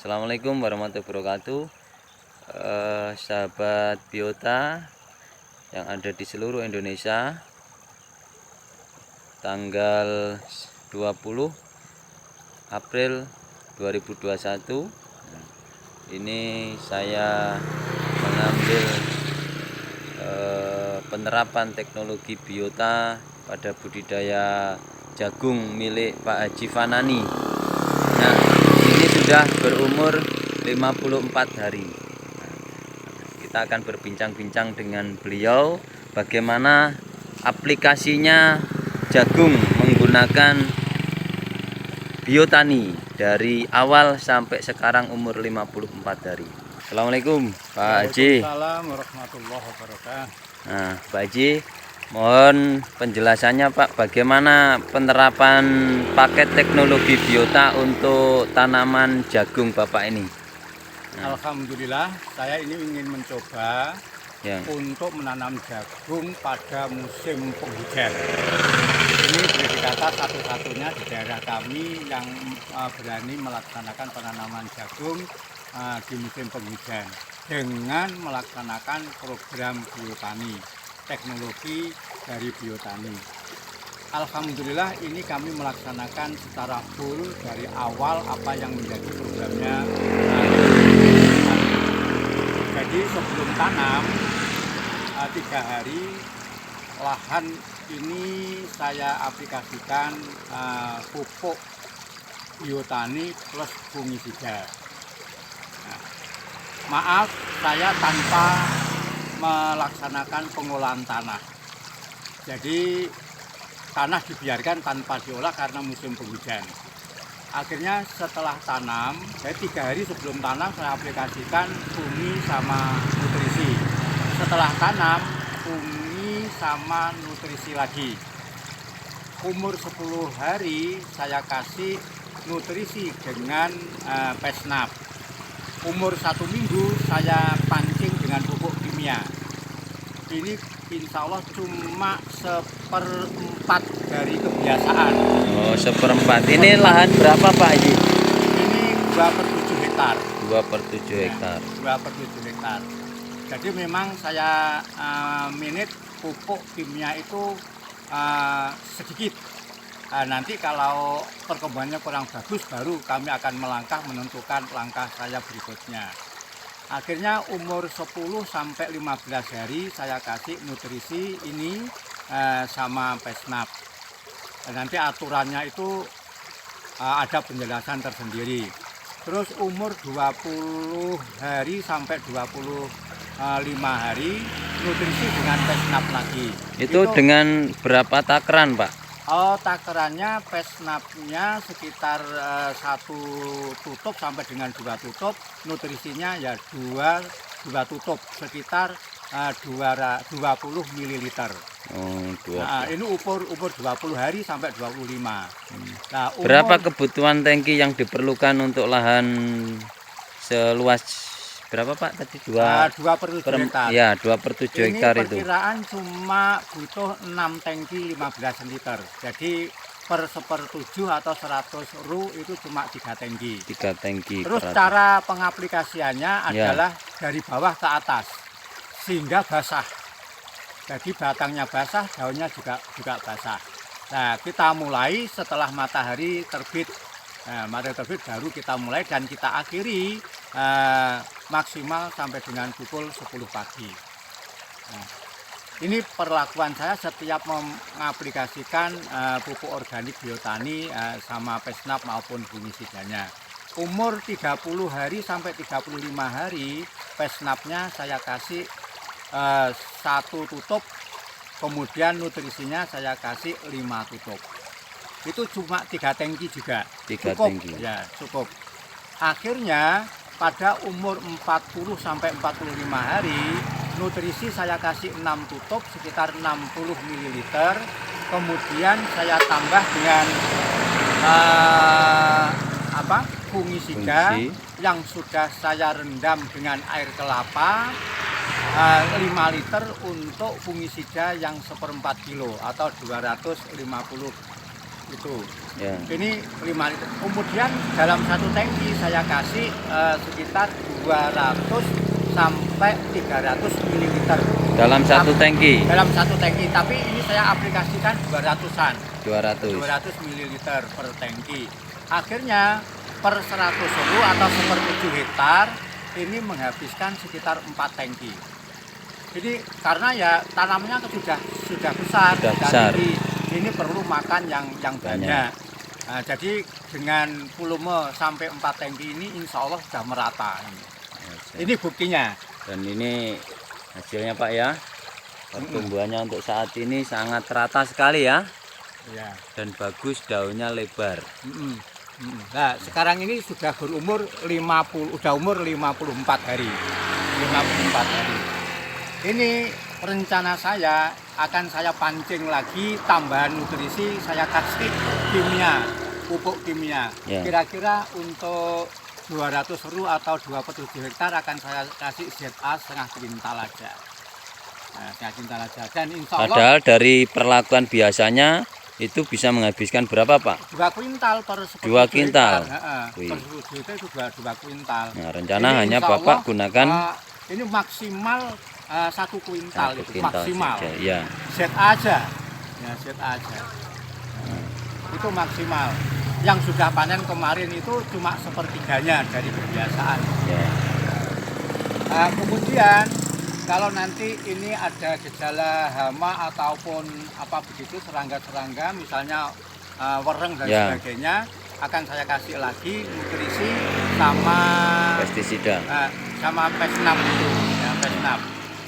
Assalamualaikum warahmatullahi wabarakatuh. Sahabat biota yang ada di seluruh Indonesia, tanggal 20 April 2021 ini saya mengambil penerapan teknologi biota pada budidaya jagung milik Pak Haji Fanani. Nah, ini sudah berumur 54 hari. Kita akan berbincang-bincang dengan beliau bagaimana aplikasinya jagung menggunakan biotani dari awal sampai sekarang umur 54 hari. Assalamualaikum Pak Haji. Waalaikumsalam warahmatullahi wabarakatuh. Nah, Pak Haji, mohon penjelasannya Pak, bagaimana penerapan paket teknologi biota untuk tanaman jagung Bapak ini? Alhamdulillah, saya ini ingin mencoba Ya. untuk menanam jagung pada musim penghujan. Ini boleh dikata satu-satunya di daerah kami yang berani melaksanakan penanaman jagung di musim penghujan dengan melaksanakan program biotani, teknologi dari biotani. Alhamdulillah ini kami melaksanakan secara full dari awal apa yang menjadi programnya. Jadi sebelum tanam 3 hari lahan ini saya aplikasikan pupuk biotani plus fungisida. Maaf, saya tanpa melaksanakan pengolahan tanah. Jadi tanah dibiarkan tanpa diolah karena musim penghujan. Akhirnya setelah tanam, saya 3 hari sebelum tanam saya aplikasikan fungi sama nutrisi. Setelah tanam, fungi sama nutrisi lagi. Umur 10 hari saya kasih nutrisi dengan pesnap. Umur 1 minggu saya pancing dengan pupuk kimia. Ini insya Allah cuma 1/4 dari kebiasaan. Oh, 1/4. Ini lahan berapa Pak Haji? Ini 2/7 hektar. 2/7 hektar. 2/7 hektar. Jadi memang saya minit pupuk kimia itu sedikit. Nanti kalau perkembangannya kurang bagus baru kami akan melangkah menentukan langkah saya berikutnya. Akhirnya umur 10 sampai 15 hari saya kasih nutrisi ini sama pesnap. Nanti aturannya itu ada penjelasan tersendiri. Terus umur 20 hari sampai 25 hari nutrisi dengan pesnap lagi. Itu dengan berapa takaran Pak? Oh, takarannya pesnapnya sekitar 1 tutup sampai dengan 2 tutup, nutrisinya ya 2 tutup sekitar 20 ml. Oh, 20. Nah, ini umur 20 hari sampai 25. Nah, Berapa kebutuhan tangki yang diperlukan untuk lahan seluas berapa Pak tadi? 2/7 hektar. Ya, 2/7 hektar itu. Perkiraan cuma butuh 6 tangki 15 liter. Jadi per 1/7 atau 100 ru itu cuma 3 tangki. 3 tangki. Terus cara pengaplikasiannya adalah dari bawah ke atas sehingga basah. Jadi batangnya basah, daunnya juga basah. Nah, kita mulai setelah matahari terbit. Nah, matahari terbit baru kita mulai dan kita akhiri maksimal sampai dengan pukul 10 pagi. Nah, ini perlakuan saya setiap mengaplikasikan pupuk organik biotani sama pesnap maupun fungisidanya. Umur 30 hari sampai 35 hari pesnapnya saya kasih 1 tutup, kemudian nutrisinya saya kasih 5 tutup. Itu cuma 3 tangki juga. 3 cukup, tangki. ya cukup. Akhirnya pada umur 40 sampai 45 hari nutrisi saya kasih 6 tutup sekitar 60 ml. Kemudian saya tambah dengan fungisida yang sudah saya rendam dengan air kelapa 5 liter untuk fungisida yang 1/4 kilo atau 250 itu. Ya. Ini 5 liter. Kemudian dalam satu tangki saya kasih sekitar 200 sampai 300 ml. Dalam satu tangki. Dalam satu tangki, tapi ini saya aplikasikan 200-an. 200. 200 ml per tangki. Akhirnya per 100 seru atau seper 7 hektar ini menghabiskan sekitar 4 tangki. Jadi karena ya tanamnya sudah besar, Sudah besar. Ini perlu makan yang banyak. Nah, jadi dengan volume sampai 4 tangki ini insya Allah sudah merata. Ini buktinya. Dan ini hasilnya Pak ya. Pertumbuhannya untuk saat ini sangat rata sekali ya. Ya. Dan bagus, daunnya lebar. Nah, sekarang ini sudah berumur 54 hari. 54 hari. Ini rencana saya akan saya pancing lagi tambahan nutrisi, saya kasih kimia, pupuk kimia. Ya. Kira-kira untuk 200 seru atau 27 hektar akan saya kasih ZA setengah kuintal aja. Nah, setengah kuintal aja. Dan insya Allah Padahal dari perlakuan biasanya itu bisa menghabiskan berapa Pak? 2 kuintal per 2 kuintal. Per 10 hektar itu 2 kuintal. Nah, rencana Ini hanya insya Bapak Allah, gunakan ini maksimal 1 kuintal, 1 itu kuintal maksimal. saja. Ya. Set aja. Ya, set aja. Itu maksimal. Yang sudah panen kemarin itu cuma sepertiganya dari kebiasaan. Ya. Kemudian kalau nanti ini ada gejala hama ataupun apa begitu serangga-serangga, misalnya wereng dan Ya. sebagainya, akan saya kasih lagi nutrisi sama Pestisida. sama pesnap itu, ya, pesnap.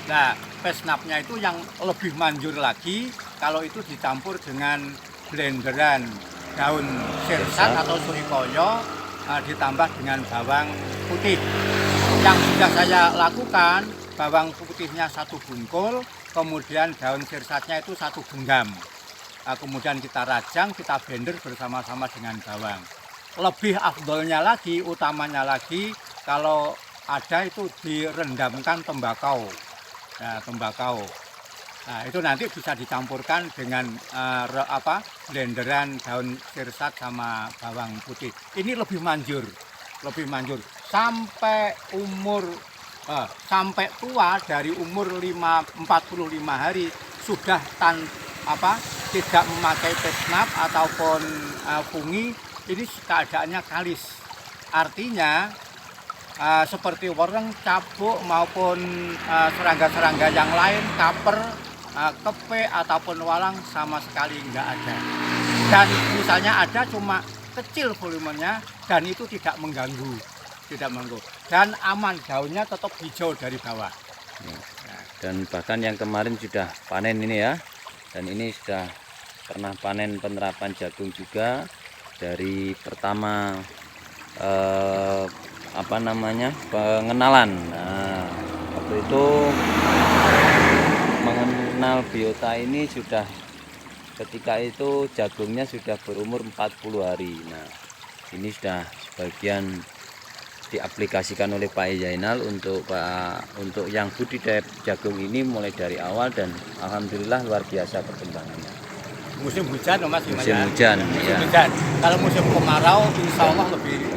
Nah, pesnapnya itu yang lebih manjur lagi kalau itu dicampur dengan blenderan daun sirsat atau surikoyo ditambah dengan bawang putih. Yang sudah saya lakukan, bawang putihnya 1 bungkul, kemudian daun sirsatnya itu 1 genggam. Kemudian kita rajang, kita blender bersama-sama dengan bawang. Lebih afdolnya lagi, utamanya lagi, kalau ada itu direndamkan tembakau. Nah, tembakau. Nah, itu nanti bisa dicampurkan dengan blenderan daun sirsat sama bawang putih. Ini lebih manjur sampai sampai tua, dari umur 45 hari sudah tidak memakai pesnap ataupun fungi, ini keadaannya kalis. Artinya seperti wereng, cabuk maupun serangga-serangga yang lain, kaper, kepe ataupun walang sama sekali enggak ada. Dan misalnya ada cuma kecil volumenya dan itu tidak mengganggu, dan aman, daunnya tetap hijau dari bawah. Dan bahkan yang kemarin sudah panen ini ya, dan ini sudah pernah panen penerapan jagung juga. Dari pertama pengenalan. Nah, waktu itu mengenal biota ini sudah ketika itu jagungnya sudah berumur 40 hari. Nah, ini sudah sebagian diaplikasikan oleh Pak Zainal untuk yang budidaya jagung ini mulai dari awal, dan alhamdulillah luar biasa perkembangannya. Musim hujan, Mas. Musim hujan, ya. Hujan. Kalau musim kemarau, insya Allah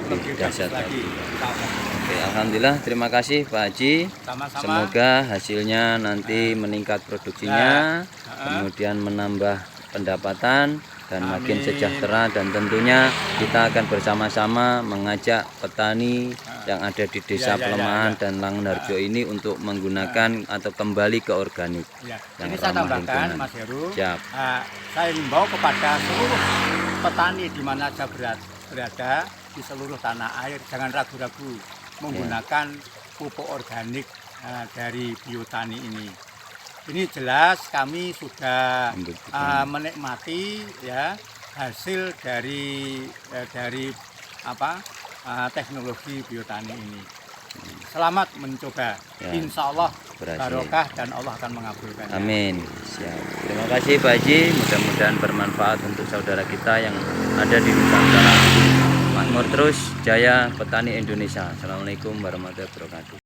lebih dahsyat lagi. Oke, alhamdulillah, terima kasih Pak Haji. Sama-sama. Semoga hasilnya nanti meningkat produksinya, kemudian menambah pendapatan dan makin sejahtera, dan tentunya kita akan bersama-sama mengajak petani yang ada di Desa Pelemahan dan Langenharjo ini untuk menggunakan atau kembali ke organik. Yang Ini saya ramah tambahkan, lingkungan. Mas Heru. Siap. Saya himbau kepada seluruh petani di mana saja berada di seluruh tanah air, jangan ragu-ragu menggunakan pupuk organik dari biotani ini. Ini jelas kami sudah menikmati ya hasil dari teknologi biotani ini. Selamat mencoba. Ya, Insya Allah berhasil. barokah dan Allah akan mengabulkan. Amin. Siap. Terima kasih Pak Haji. Mudah-mudahan bermanfaat untuk saudara kita yang ada di Nusantara. Makmur terus, jaya petani Indonesia. Assalamualaikum warahmatullahi wabarakatuh.